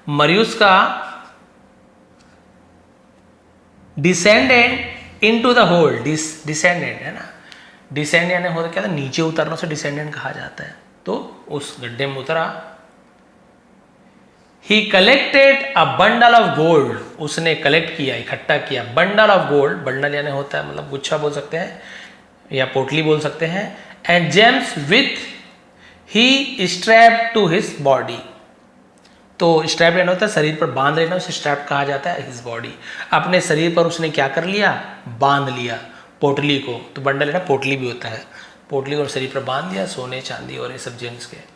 मरियुस का descendant into the hole, descendant है ना, डिसेंड यानी होता क्या था, नीचे उतरना से डिसेंडेंट कहा जाता है। तो उस गड्ढे में उतरा। ही collected a bundle of gold, उसने कलेक्ट किया, इकट्ठा किया, बंडल ऑफ गोल्ड, बंडल यानी होता है मतलब गुच्छा बोल सकते हैं या पोटली बोल सकते हैं, and gems with he strap to his body. तो स्ट्रैप यानी होता है शरीर पर बांध लेना, उसे स्ट्रैप कहा जाता है, हिज बॉडी। अपने शरीर पर उसने क्या कर लिया, बांध लिया पोटली को। तो बंडल है ना, पोटली भी होता है, पोटली को शरीर पर बांध दिया, सोने चांदी और ये सब जेम्स के।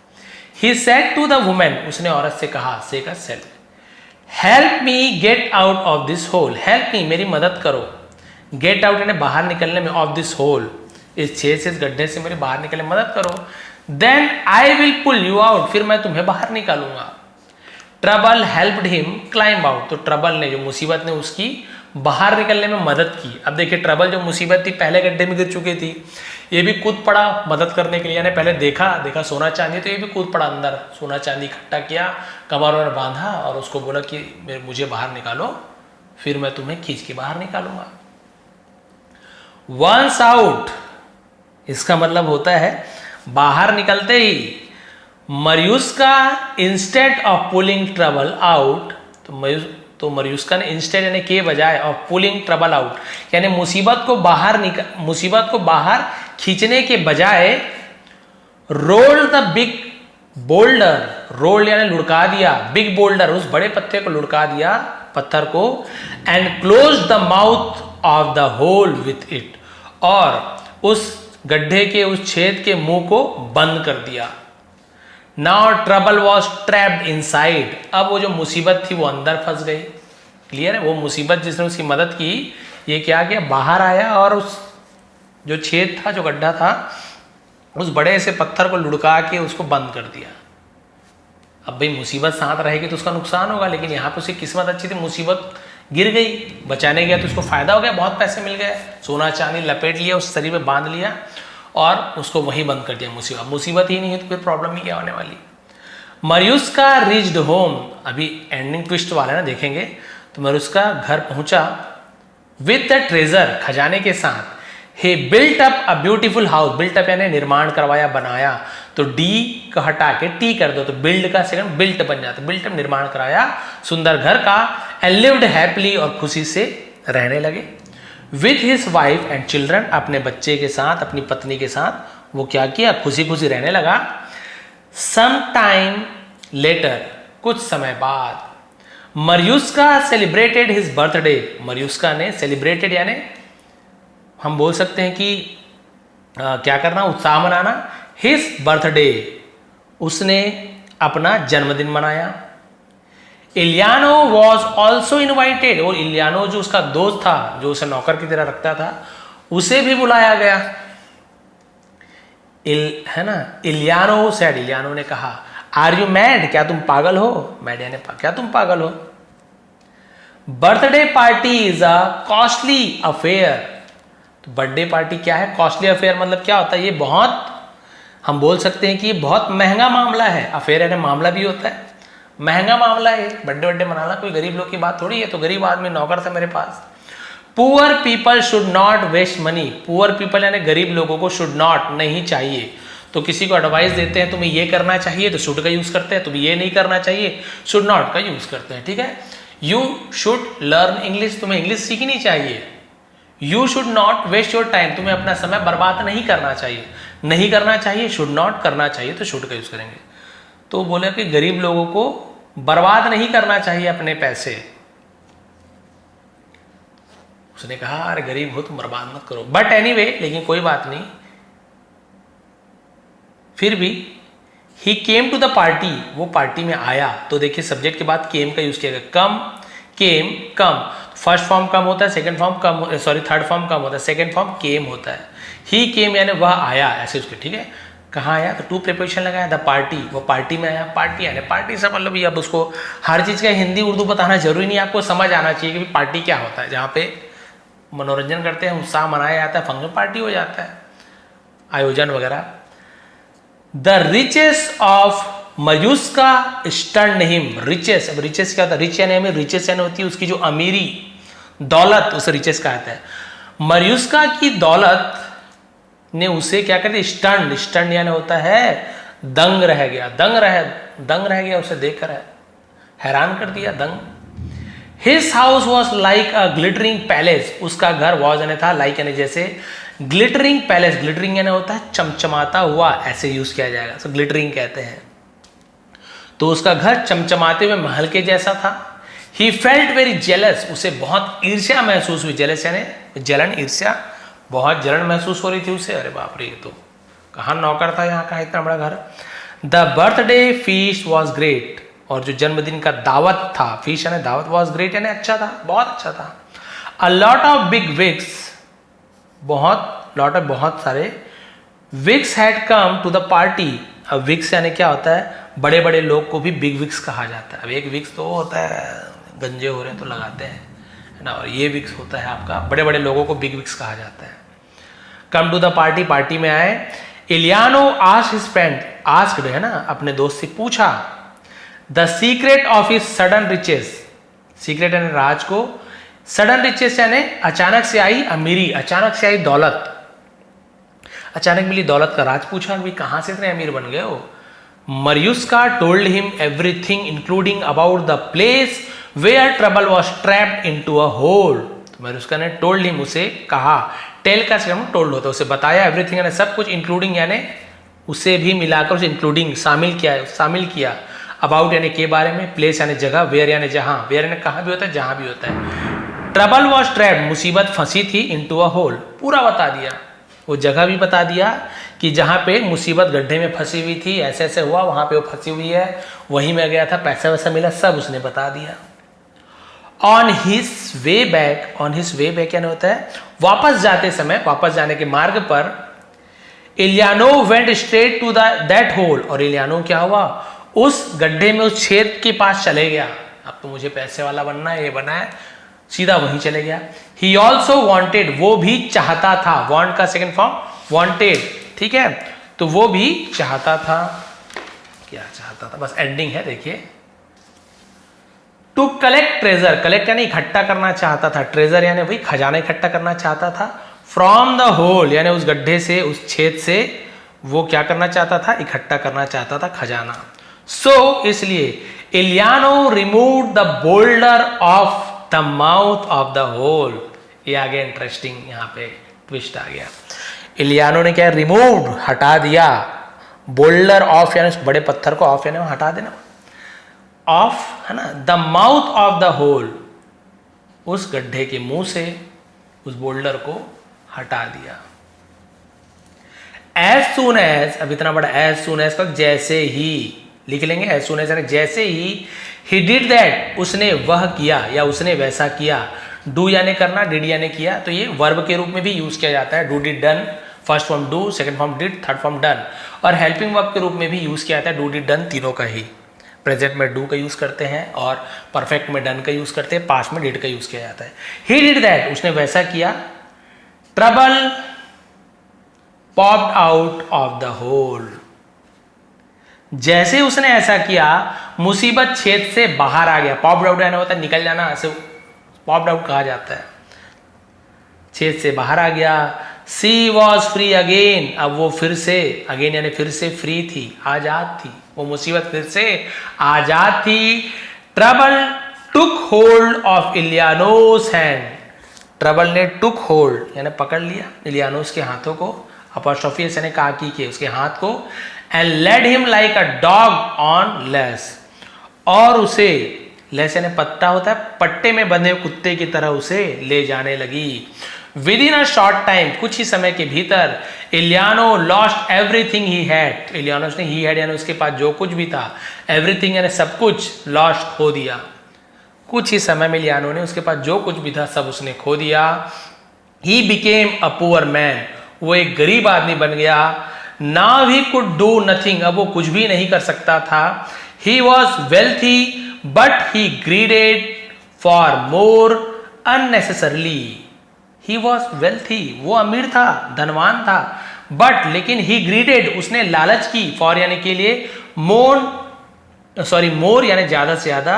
He said to the woman, उसने औरत से कहा, से का self, help me get out of this hole, help me मेरी मदद करो, गेट आउट यानी बाहर निकलने में, ऑफ दिस होल इस छेद से, इस गड्ढे से मेरे बाहर निकलने में मदद करो, then I will pull you out, फिर मैं तुम्हें बाहर निकालूंगा। Trouble helped him climb out, तो ट्रबल ने, जो मुसीबत ने उसकी बाहर निकलने में मदद की। अब देखिए ट्रबल जो मुसीबत थी, पहले गड्ढे में गिर चुकी थी, ये भी कूद पड़ा मदद करने के लिए, यानी पहले देखा सोना चांदी, तो ये भी कूद पड़ा अंदर, सोना चांदी इकट्ठा किया, कमरों में बांधा और उसको बोला कि मुझे बाहर निकालो, फिर मैं तुम्हें खींच के बाहर निकालूंगा। वंस आउट, इसका मतलब होता है बाहर निकलते ही, Mariushka instead of pulling trouble out, तो मरियुस्का ने इंस्टेड यानी के बजाय ऑफ पुलिंग ट्रबल आउट, यानी मुसीबत को बाहर खींचने के बजाय, roll the big boulder, roll यानी लुढ़का दिया, बिग बोल्डर उस बड़े पत्थर को लुढ़का दिया, पत्थर को, and close the mouth of the whole with it, और उस गड्ढे के उस छेद के मुंह को बंद कर दिया। Now trouble was trapped inside, अब वो जो मुसीबत थी वो अंदर फंस गई। क्लियर है, वो मुसीबत जिसने उसकी मदद की, ये क्या किया, बाहर आया और उस जो छेद था, जो गड्ढा था, उस बड़े से पत्थर को लुढ़का के उसको बंद कर दिया। अब भाई मुसीबत साथ रहेगी तो उसका नुकसान होगा, लेकिन यहाँ पे उसकी किस्मत अच्छी थी, मुसीबत गिर गई, बचाने गया तो उसको फायदा हो गया, बहुत पैसे मिल गए, सोना चांदी लपेट लिया, उस शरीर में बांध लिया और उसको वहीं बंद कर दिया। मुसीबत ही नहीं है तो फिर प्रॉब्लम ही क्या होने वाली। मरियुस्का रीच्ड होम, अभी एंडिंग ट्विस्ट वाला है ना, देखेंगे। तो मरियुस्का घर पहुंचा, विद द ट्रेजर, खजाने के साथ। he built up a beautiful house, built up यानी निर्माण करवाया, बनाया, तो डी का हटा के टी कर दो तो बिल्ड का सेकंड बिल्ट बन जाता है, बिल्ट अप निर्माण कराया सुंदर घर का, and lived happily और खुशी से रहने लगे। with his wife and children, अपने बच्चे के साथ, अपनी पत्नी के साथ वो क्या किया, खुशी खुशी रहने लगा। some time later, कुछ समय बाद, मरियुस्का सेलिब्रेटेड हिज बर्थडे, मरियुस्का ने सेलिब्रेटेड यानी हम बोल सकते हैं कि क्या करना, उत्साह मनाना, हिज बर्थडे, उसने अपना जन्मदिन मनाया। इलियानो वॉज ऑल्सो इन्वाइटेड, और इलियानो जो उसका दोस्त था, जो उसे नौकर की तरह रखता था, उसे भी बुलाया गया। है ना, इलियानो सेड, इलियानो ने कहा, आर यू मैड, क्या तुम पागल हो, मैड यानी क्या तुम पागल हो। Birthday party is a costly affair, तो बर्थडे पार्टी क्या है? कॉस्टली अफेयर मतलब क्या होता है? ये बहुत, हम बोल सकते हैं कि ये बहुत महंगा मामला है। अफेयर यानी मामला भी होता है, महंगा मामला है। बर्थडे मनाना कोई गरीब लोग की बात थोड़ी है। तो गरीब आदमी नौकर था मेरे पास। Poor people should not waste money. Poor people यानी गरीब लोगों को शुड नॉट नहीं चाहिए। तो किसी को एडवाइस देते हैं तुम्हें ये करना चाहिए तो शुड का यूज करते हैं, तुम्हें ये नहीं करना चाहिए शुड नॉट का यूज करते हैं। ठीक है, यू शुड लर्न इंग्लिश, तुम्हें इंग्लिश सीखनी चाहिए। You should not waste your time, तुम्हें अपना समय बर्बाद नहीं करना चाहिए। नहीं करना चाहिए, शुड नॉट, करना चाहिए तो शुड का यूज करेंगे। तो बोले कि गरीब लोगों को बर्बाद नहीं करना चाहिए अपने पैसे। उसने कहा अरे गरीब हो तुम बर्बाद मत करो, बट एनीवे, लेकिन कोई बात नहीं। फिर भी ही केम टू द पार्टी, वो पार्टी में आया। तो देखिए सब्जेक्ट के बाद केम का यूज किया गया। कम, केम, कम। फर्स्ट फॉर्म कम होता है, सेकंड फॉर्म कम, सॉरी थर्ड फॉर्म कम होता है, सेकंड फॉर्म केम होता है। ही केम यानी वह आया, ऐसे उसके। ठीक है, कहाँ आया? तो टू प्रिपोजिशन लगाया। द पार्टी, वो पार्टी में आया। पार्टी यानी पार्टी से मतलब ये, अब उसको हर चीज़ का हिंदी उर्दू बताना जरूरी नहीं, आपको समझ आना चाहिए कि पार्टी क्या होता है। जहाँ पे मनोरंजन करते हैं, उत्साह मनाया जाता है, फंक्शन पार्टी हो जाता है, आयोजन वगैरह। The riches of Mayuska stern him. Riches, अब रिचेस क्या होता है? रिच यानी रिचेस यानी होती है उसकी जो अमीरी, दौलत, उसे रिचेस कहते हैं। मयूस्का की दौलत ने उसे क्या कहते हैं? स्टर्न। स्टर्न यानी होता है दंग रह गया, दंग रह गया, उसे देखकर हैरान कर दिया, दंग। His house was like a glittering palace, उसका घर वॉज यानी था, लाइक यानी जैसे, ग्लिटरिंग पैलेस, ग्लिटरिंग यानी होता है चमचमाता हुआ, ऐसे यूज किया जाएगा, तो ग्लिटरिंग कहते हैं। तो उसका घर चमचमाते हुए महल के जैसा था। ही फेल्ट वेरी जेलस, उसे बहुत ईर्ष्या महसूस हुई। जेलस यानी जलन, ईर्ष्या, बहुत जलन महसूस हो रही थी उसे। अरे बाप रे, ये तो कहाँ नौकर था, यहाँ का इतना बड़ा घर। The birthday feast was great, और जो जन्मदिन का दावत था, फीस्ट यानी दावत, वॉज ग्रेट यानी अच्छा था, बहुत अच्छा था। A lot of big wigs, बहुत सारे wigs had come to the party. अब विग्स यानी क्या होता है? बड़े बड़े लोग को भी बिग विग्स कहा जाता है। अब एक विग्स तो होता है गंजे हो रहे हैं तो लगाते हैं, है ना, और ये विग्स होता है आपका, बड़े बड़े लोगों को बिग विग्स कहा जाता है। Come to the party, party में आए। Iliano asked his friend, asked है ना, अपने दोस्त से पूछा, the secret of his sudden riches. Secret यानी राज को, सडन रिचेस यानी अचानक से आई अमीरी, अचानक से आई दौलत, अचानक मिली दौलत का राज पूछा कि कहां से इतने अमीर बन गए हो। Mariushka told him everything including about the place where trouble was trapped into a hole. तो मरियुस्का ने टोल्ड हिम, उसे कहा, टेल का टोल्ड होता है, उसे बताया, एवरीथिंग यानी सब कुछ, इंक्लूडिंग यानी उसे भी मिलाकर, उसे इंक्लूडिंग शामिल किया, अबाउट यानी के बारे में, प्लेस यानी जगह, वेयर यानी जहां, वेयर यानी कहां भी होता है, जहां भी होता है। ट्रबल वॉज ट्रैप्ड, मुसीबत फंसी थी, इनटू अ होल, पूरा बता दिया, वो जगह भी बता दिया कि जहां पे मुसीबत गड्ढे में फंसी हुई थी, ऐसे ऐसे हुआ, वहां पे वो फंसी हुई है, वहीं में गया था, पैसा वैसा मिला, सब उसने बता दिया। ऑन हिज वे बैक यानी होता है वापस जाते समय, वापस जाने के मार्ग पर, Iliano went straight to that hole, और इलियानो क्या हुआ, उस गड्ढे में, उस छेद के पास चले गया। अब तो मुझे पैसे वाला बनना है, ये बना है, सीधा वहीं चले गया। ही ऑल्सो वॉन्टेड, वो भी चाहता था, वॉन्ट का सेकेंड फॉर्म वॉन्टेड, ठीक है, तो वो भी चाहता था, क्या चाहता था, बस एंडिंग है देखिए। टू कलेक्ट ट्रेजर, कलेक्ट यानी इकट्ठा करना चाहता था, ट्रेजर यानी वही खजाना इकट्ठा करना चाहता था। फ्रॉम द होल यानी उस गड्ढे से, उस छेद से वो क्या करना चाहता था, इकट्ठा करना चाहता था खजाना। सो इसलिए Iliano remove the boulder of the mouth of the hole. ये आ गया इंटरेस्टिंग, यहाँ पे ट्विस्ट आ गया। इलियानो ने क्या, रिमूव, हटा दिया, बोल्डर ऑफ यानी उस बड़े पत्थर को, ऑफ यानी हटा देना, ऑफ है ना, the mouth of the hole, उस गड्ढे के मुंह से उस बोल्डर को हटा दिया। एज सुन एज, अब इतना बड़ा एज सुन एज का जैसे ही लिख लेंगे, एज सुन एज जैसे ही, ही डिड दैट, उसने वह किया या उसने वैसा किया, डू यानी करना, डिड यानी किया, तो ये वर्ब के रूप में भी यूज किया जाता है, do did done, first form do, second form did, third form done, और हेल्पिंग वर्ब के रूप में भी यूज किया जाता है, डू डिड डन, तीनों का ही। प्रेजेंट में डू का यूज करते हैं, और परफेक्ट में डन का यूज करते हैं, पास्ट में डिड का यूज किया जाता है। ही डिड दैट, उसने वैसा किया, Trouble popped out of the hole. जैसे उसने ऐसा किया, मुसीबत छेद से बाहर आ गया। पॉप्ड आउट यानी होता है निकल जाना, ऐसे पॉप्ड आउट कहा जाता है। छेद से बाहर आ गया। सी वॉज फ्री अगेन, अब वो फिर से, अगेन यानी फिर से फ्री थी, आजाद थी। वो मुसीबत फिर से आजाद थी। Trouble took hold of Iliano's hand. Trouble ने टुक होल्ड यानी पकड़ लिया इलियानोस के हाथों को, अपॉस्ट्रोफी यानी काकी के, उसके हाथ को, and led him like a dog on leash, और उसे, लेस यानी पत्ता होता है, पट्टे में बंधे कुत्ते की तरह उसे ले जाने लगी। With in a short time, कुछ ही समय के भीतर, इलियानो लॉस्ट एवरीथिंग ही हैड। इलियानोस ने ही हैड यानी उसके पास जो कुछ भी था, एवरीथिंग यानी सब कुछ, लॉस्ट खो दिया। कुछ ही समय में इलियानो ने उसके पास जो कुछ भी था सब उसने खो दिया। He became a poor man, वो एक गरीब आदमी बन गया। Now he could do nothing, अब वो कुछ भी नहीं कर सकता था। He was wealthy but he greeded for more unnecessarily. He was wealthy, वो अमीर था, धनवान था, बट लेकिन ही ग्रीडेड, उसने लालच की, फॉर यानी के लिए, मोर यानी ज्यादा से ज्यादा,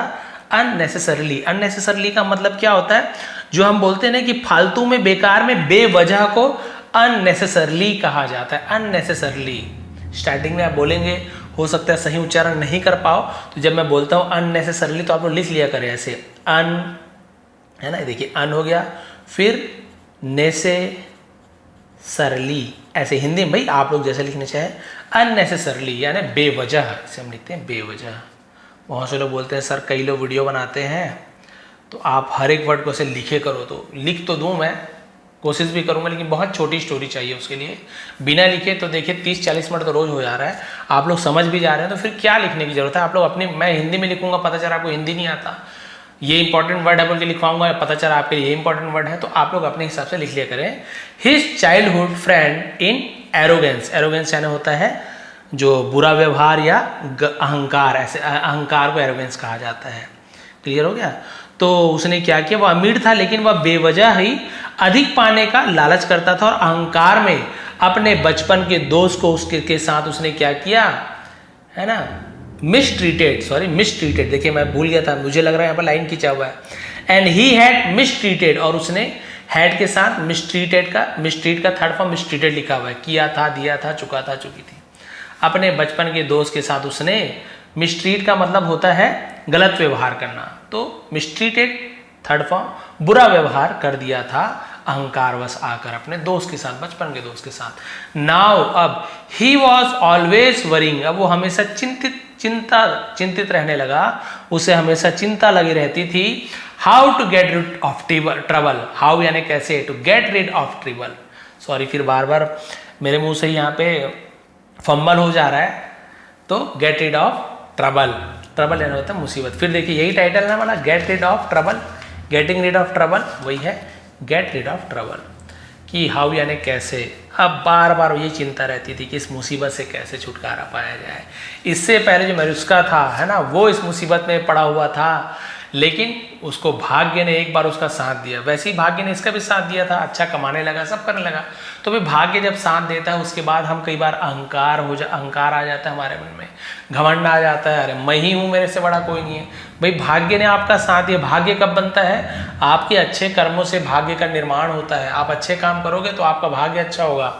अननेसेसरली। अननेसेसरली का मतलब क्या होता है, जो हम बोलते हैं ना कि फालतू में, बेकार में, बेवजह को अननेसेसरली कहा जाता है। अननेसेसरली स्टार्टिंग में आप बोलेंगे, हो सकता है सही उच्चारण नहीं कर पाओ, तो जब मैं बोलता हूं अननेसेसरली तो आप लोग लिख लिया करें ऐसे, अन, है ना, देखिए अन हो गया, फिर नेसेसरली, ऐसे हिंदी में भाई आप लोग जैसे लिखने चाहे, अननेसेसरली यानी बेवजह, इसे हम लिखते हैं बेवजह। बहुत से लोग बोलते हैं सर कई लोग वीडियो बनाते हैं तो आप हर एक वर्ड को ऐसे लिखे करो, तो लिख तो दूं, मैं कोशिश भी करूंगा, लेकिन बहुत छोटी स्टोरी चाहिए उसके लिए। बिना लिखे तो देखिए 30-40 मिनट तो रोज हो जा रहा है, आप लोग समझ भी जा रहे हैं, तो फिर क्या लिखने की जरूरत है। आप लोग अपने, मैं हिंदी में लिखूंगा, पता चला आपको हिंदी नहीं आता, ये इंपॉर्टेंट वर्ड है बोल के लिखवाऊंगा, पता चला आपके लिए ये इंपॉर्टेंट वर्ड है, तो आप लोग अपने हिसाब से लिख लिया करें। His childhood friend in arrogance, arrogance यानी होता है जो बुरा व्यवहार या अहंकार, ऐसे अहंकार को एरोगेंस कहा जाता है। क्लियर हो गया। तो उसने क्या किया, वह अमीर था लेकिन वह बेवजह ही अधिक पाने का लालच करता था, और अहंकार में अपने बचपन के दोस्त को उसके के साथ उसने क्या किया, है ना, मिसट्रीटेड, देखिए मैं भूल गया था, मुझे लग रहा है यहाँ पर लाइन खींचा हुआ है, एंड ही हैड मिसट्रीटेड, और उसने हैड के साथ मिसट्रीट का थर्ड फॉर्म मिसट्रीटेड लिखा हुआ है, किया था, दिया था, चुका था, चुकी थी। अपने बचपन के दोस्त के साथ उसने, मिसट्रीट का मतलब होता है गलत व्यवहार करना, तो मिसट्रीटेड थर्ड फॉर्म, बुरा व्यवहार कर दिया था अहंकारवश आकर अपने दोस्त के साथ, बचपन के दोस्त के साथ। नाउ, अब, ही वॉज ऑलवेज वरिंग, अब वो हमेशा चिंतित रहने लगा, उसे हमेशा चिंता लगी रहती थी। How to get rid of Trouble, how यानी कैसे, to get rid of Trouble, sorry फिर बार बार मेरे मुंह से यहाँ पे फंबल हो जा रहा है, तो get rid of trouble, trouble यानी होता है मुसीबत। फिर देखिए यही टाइटल है हमारा, get rid of trouble, getting rid of trouble, वही है गेट रिड ऑफ ट्रबल, कि हाउ यानी कैसे। अब बार बार ये चिंता रहती थी कि इस मुसीबत से कैसे छुटकारा पाया जाए। इससे पहले जो मरुस्का था, है ना, वो इस मुसीबत में पड़ा हुआ था, लेकिन उसको भाग्य ने एक बार उसका साथ दिया, वैसे ही भाग्य ने इसका भी साथ दिया था, अच्छा कमाने लगा, सब करने लगा। तो भाई भाग्य जब साथ देता है, उसके बाद हम कई बार अहंकार आ जाता है हमारे मन में, घमंड आ जाता है, अरे मैं ही हूँ, मेरे से बड़ा कोई नहीं है। भाई भाग्य ने आपका साथ दिया। भाग्य कब बनता है, आपके अच्छे कर्मों से भाग्य का निर्माण होता है। आप अच्छे काम करोगे तो आपका भाग्य अच्छा होगा,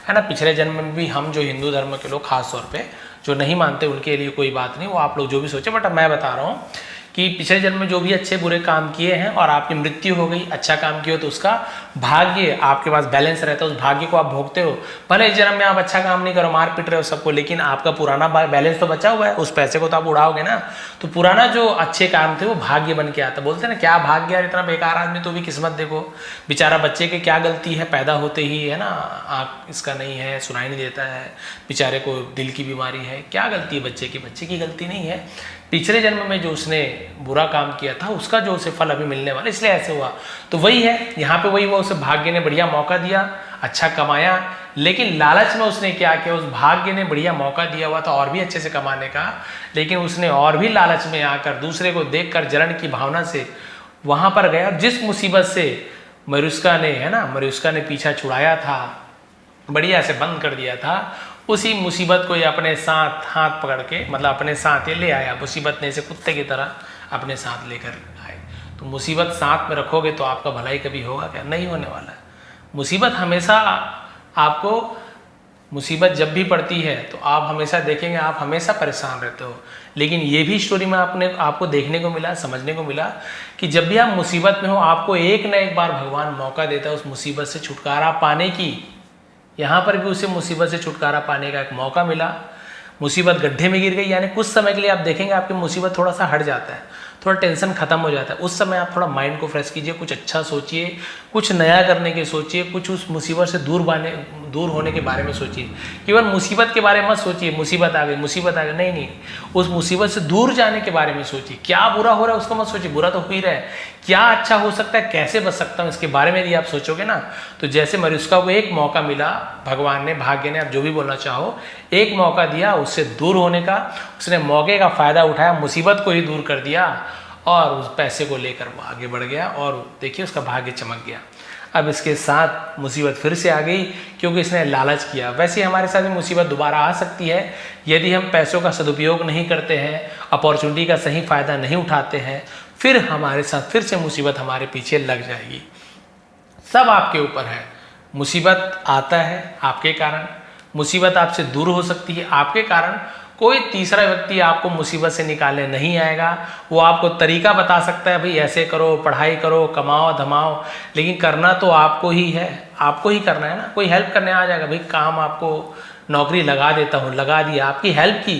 है ना। पिछले जन्म में भी हम जो हिंदू धर्म के लोग, खास तौर पे जो नहीं मानते, उनके लिए कोई बात नहीं, वो आप लोग जो भी सोचे, बट मैं बता रहा हूँ कि पिछले जन्म में जो भी अच्छे बुरे काम किए हैं और आपकी मृत्यु हो गई, अच्छा काम किए हो, तो उसका भाग्य आपके पास बैलेंस रहता है, उस भाग्य को आप भोगते हो। भले इस जन्म में आप अच्छा काम नहीं करो, मार पीट रहे हो सबको, लेकिन आपका पुराना बैलेंस तो बचा हुआ है, उस पैसे को तो आप उड़ाओगे ना। तो पुराना जो अच्छे काम थे वो भाग्य बन के आता। बोलते हैं ना, क्या भाग्य यार, इतना बेकार आदमी, तो भी किस्मत देखो, बेचारा बच्चे के क्या गलती है, पैदा होते ही, है ना, आँख इसका नहीं है, सुनाई नहीं देता है, बेचारे को दिल की बीमारी है, क्या गलती है बच्चे की गलती नहीं है। पिछले जन्म में जो उसने बुरा काम किया था, उसका जो उसे फल अभी मिलने वाला, इसलिए ऐसे हुआ। तो वही है यहाँ पे, वही हुआ, उसे भाग्य ने बढ़िया मौका दिया, अच्छा कमाया, लेकिन लालच में उसने क्या किया, उस भाग्य ने बढ़िया मौका दिया हुआ था और भी अच्छे से कमाने का, लेकिन उसने और भी लालच में आकर, दूसरे को देखकर जलन की भावना से वहां पर गया, जिस मुसीबत से मरुस्का ने, है ना, मरुस्का ने पीछा छुड़ाया था, बढ़िया से बंद कर दिया था, उसी मुसीबत को ये अपने साथ हाथ पकड़ के, मतलब अपने साथ ये ले आया। मुसीबत ने इसे कुत्ते की तरह अपने साथ लेकर आए। तो मुसीबत साथ में रखोगे तो आपका भलाई कभी होगा क्या? नहीं होने वाला है। मुसीबत हमेशा आपको, मुसीबत जब भी पड़ती है तो आप हमेशा देखेंगे आप हमेशा परेशान रहते हो। लेकिन ये भी स्टोरी में आपको देखने को मिला, समझने को मिला कि जब भी आप मुसीबत में हो आपको एक न एक बार भगवान मौका देता है उस मुसीबत से छुटकारा पाने की। यहाँ पर भी उसे मुसीबत से छुटकारा पाने का एक मौका मिला। मुसीबत गड्ढे में गिर गई, यानी कुछ समय के लिए आप देखेंगे आपकी मुसीबत थोड़ा सा हट जाता है, थोड़ा टेंशन खत्म हो जाता है। उस समय आप थोड़ा माइंड को फ्रेश कीजिए, कुछ अच्छा सोचिए, कुछ नया करने की सोचिए, कुछ उस मुसीबत से दूर होने के बारे में सोचिए। केवल मुसीबत के बारे में मत सोचिए, मुसीबत आ गई, मुसीबत आ गई, नहीं, उस मुसीबत से दूर जाने के बारे में सोचिए। क्या बुरा हो रहा है उसको मत सोचिए, बुरा तो हो ही रहा है, क्या अच्छा हो सकता है, कैसे बच सकता हूँ, इसके बारे में यदि आप सोचोगे ना, तो जैसे मरुस्का को एक मौका मिला, भगवान ने, भाग्य ने, आप जो भी बोलना चाहो, एक मौका दिया उससे दूर होने का, उसने मौके का फायदा उठाया, मुसीबत को ही दूर कर दिया और उस पैसे को लेकर वो आगे बढ़ गया और देखिए उसका भाग्य चमक गया। अब इसके साथ मुसीबत फिर से आ गई क्योंकि इसने लालच किया। वैसे हमारे साथ भी मुसीबत दोबारा आ सकती है यदि हम पैसों का सदुपयोग नहीं करते हैं, अपॉर्चुनिटी का सही फायदा नहीं उठाते हैं, फिर हमारे साथ फिर से मुसीबत हमारे पीछे लग जाएगी। सब आपके ऊपर है। मुसीबत आता है आपके कारण, मुसीबत आपसे दूर हो सकती है आपके कारण। कोई तीसरा व्यक्ति आपको मुसीबत से निकालने नहीं आएगा। वो आपको तरीका बता सकता है, भाई ऐसे करो, पढ़ाई करो, कमाओ धमाओ, लेकिन करना तो आपको ही है, आपको ही करना है ना। कोई हेल्प करने आ जाएगा, भाई काम आपको, नौकरी लगा देता हूँ, लगा दिया, आपकी हेल्प की,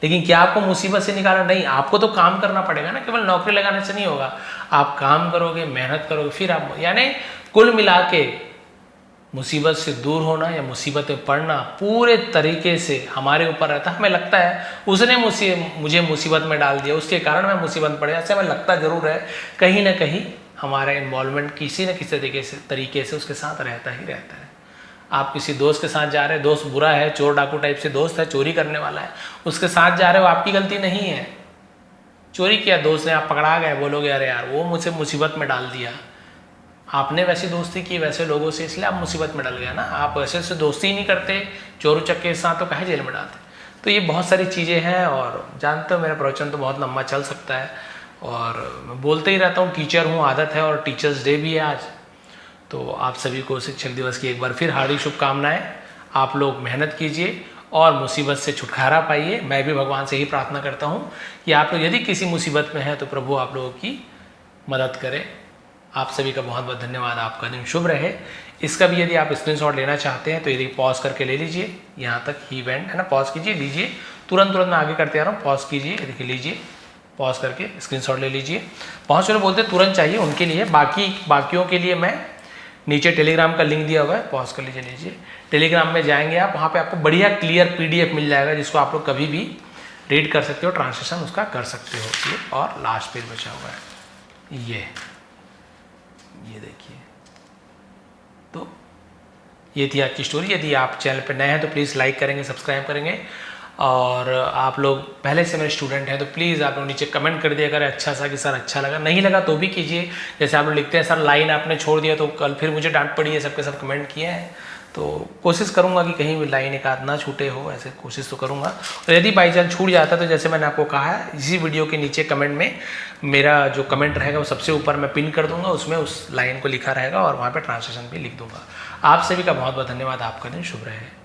लेकिन क्या आपको मुसीबत से निकाला? नहीं, आपको तो काम करना पड़ेगा ना, केवल नौकरी लगाने से नहीं होगा। आप काम करोगे, मेहनत करोगे, फिर आप, यानी कुल मिला के मुसीबत से दूर होना या मुसीबत में पड़ना पूरे तरीके से हमारे ऊपर रहता है। हमें लगता है उसने मुझे मुसीबत में डाल दिया, उसके कारण मैं मुसीबत में पड़ गया, ऐसे हमें लगता जरूर है। कहीं ना कहीं हमारा इन्वॉल्वमेंट किसी न किसी तरीके से उसके साथ रहता ही रहता है। आप किसी दोस्त के साथ जा रहे हैं, दोस्त बुरा है, चोर डाकू टाइप से दोस्त है, चोरी करने वाला है, उसके साथ जा रहे हो, आपकी गलती नहीं है, चोरी किया दोस्त ने, आप पकड़ा गए, बोलोगे अरे यार वो मुझे मुसीबत में डाल दिया। आपने वैसी दोस्ती की वैसे लोगों से, इसलिए आप मुसीबत में डल गया ना। आप वैसे से दोस्ती ही नहीं करते चोर उचक्के के साथ, तो कहे जेल में डालते। तो ये बहुत सारी चीज़ें हैं और जानते हो मेरा प्रवचन तो बहुत लंबा चल सकता है और मैं बोलते ही रहता हूँ, टीचर हूँ, आदत है, और टीचर्स डे भी है आज। तो आप सभी को शिक्षक दिवस की एक बार फिर हार्दिक शुभकामनाएं। आप लोग मेहनत कीजिए और मुसीबत से छुटकारा पाइए। मैं भी भगवान से ही प्रार्थना करता हूँ कि आप लोग यदि किसी मुसीबत में हैं तो प्रभु आप लोगों की मदद करें। आप सभी का बहुत बहुत धन्यवाद। आपका दिन शुभ रहे। इसका भी यदि आप स्क्रीनशॉट लेना चाहते हैं तो यदि पॉज करके ले लीजिए, यहाँ तक ही इवेंट है ना, पॉज कीजिए, लीजिए, तुरंत मैं आगे करते आ रहा हूँ, पॉज कीजिए, देखिए लीजिए, पॉज करके स्क्रीनशॉट ले लीजिए। बहुत सारे बोलते तुरंत चाहिए, उनके लिए, बाकियों के लिए मैं नीचे टेलीग्राम का लिंक दिया हुआ है, पॉज कर लीजिए। टेलीग्राम में जाएंगे आप, वहाँ पे आपको बढ़िया क्लियर PDF मिल जाएगा जिसको आप लोग कभी भी रीड कर सकते हो, ट्रांसलेशन उसका कर सकते हो। और लास्ट पेज बचा हुआ है, ये देखिए। तो ये थी आज की स्टोरी। यदि आप चैनल पर नए हैं तो प्लीज़ लाइक करेंगे, सब्सक्राइब करेंगे, और आप लोग पहले से मेरे स्टूडेंट हैं तो प्लीज़ आप लोग नीचे कमेंट कर दिया अगर अच्छा सा कि सर अच्छा लगा, नहीं लगा तो भी कीजिए। जैसे आप लोग लिखते हैं सर लाइन आपने छोड़ दिया तो कल फिर मुझे डांट पड़ी है, सबके सब कमेंट किए हैं, तो कोशिश करूंगा कि कहीं भी लाइन एक आध ना छूटे हो, ऐसे कोशिश तो करूंगा। और यदि बाई चांस छूट जाता है तो जैसे मैंने आपको कहा है, इसी वीडियो के नीचे कमेंट में मेरा जो कमेंट रहेगा वो सबसे ऊपर मैं पिन कर दूंगा, उसमें उस लाइन को लिखा रहेगा और वहाँ पर ट्रांसलेशन भी लिख दूंगा। आप सभी का बहुत बहुत धन्यवाद। आपका दिन शुभ रहे।